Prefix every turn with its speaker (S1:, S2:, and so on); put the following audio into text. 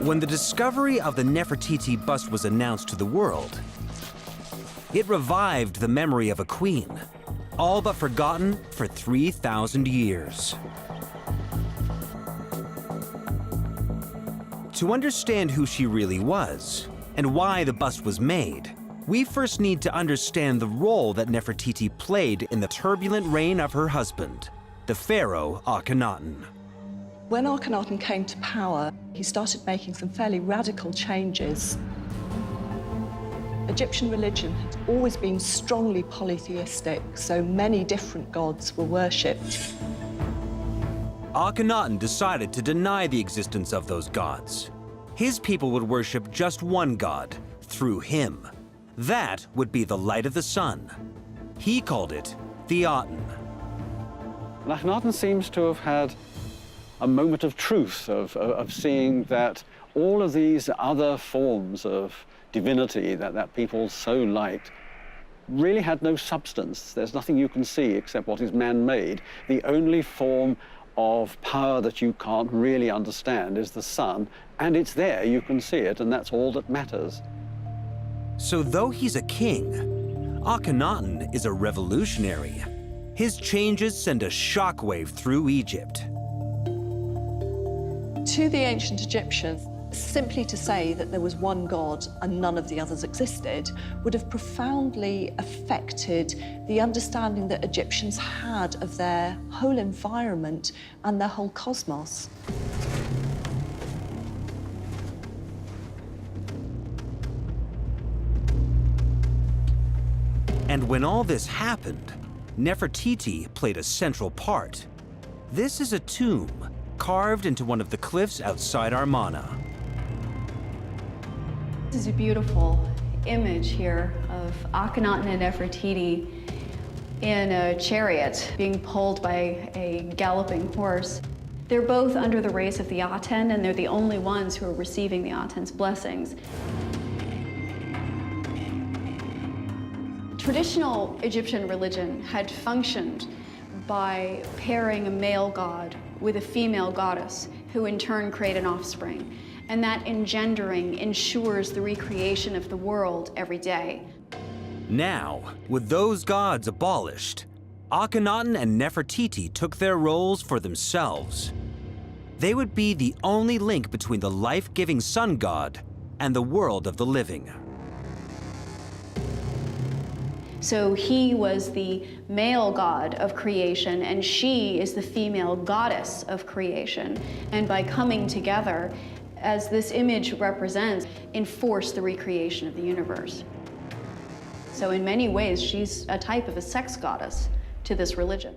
S1: When the discovery of the Nefertiti bust was announced to the world, it revived the memory of a queen, all but forgotten for 3,000 years. To understand who she really was and why the bust was made, we first need to understand the role that Nefertiti played in the turbulent reign of her husband, the pharaoh Akhenaten.
S2: When Akhenaten came to power, he started making some fairly radical changes. Egyptian religion had always been strongly polytheistic, so many different gods were worshipped.
S1: Akhenaten decided to deny the existence of those gods. His people would worship just one god, through him. That would be the light of the sun. He called it the Aten.
S3: Akhenaten seems to have had a moment of truth, of seeing that all of these other forms of divinity that people so liked really had no substance. There's nothing you can see except what is man-made. The only form of power that you can't really understand is the sun, and it's there, you can see it, and that's all that matters.
S1: So though he's a king, Akhenaten is a revolutionary. His changes send a shockwave through Egypt.
S2: To the ancient Egyptians, simply to say that there was one god and none of the others existed would have profoundly affected the understanding that Egyptians had of their whole environment and their whole cosmos.
S1: And when all this happened, Nefertiti played a central part. This is a tomb carved into one of the cliffs outside Amarna.
S4: This is a beautiful image here of Akhenaten and Nefertiti in a chariot being pulled by a galloping horse. They're both under the rays of the Aten, and they're the only ones who are receiving the Aten's blessings. Traditional Egyptian religion had functioned by pairing a male god with a female goddess, who in turn create an offspring. And that engendering ensures the recreation of the world every day.
S1: Now, with those gods abolished, Akhenaten and Nefertiti took their roles for themselves. They would be the only link between the life-giving sun god and the world of the living.
S4: So he was the male god of creation, and she is the female goddess of creation. And by coming together, as this image represents, enforce the recreation of the universe. So in many ways, she's a type of a sex goddess to this religion.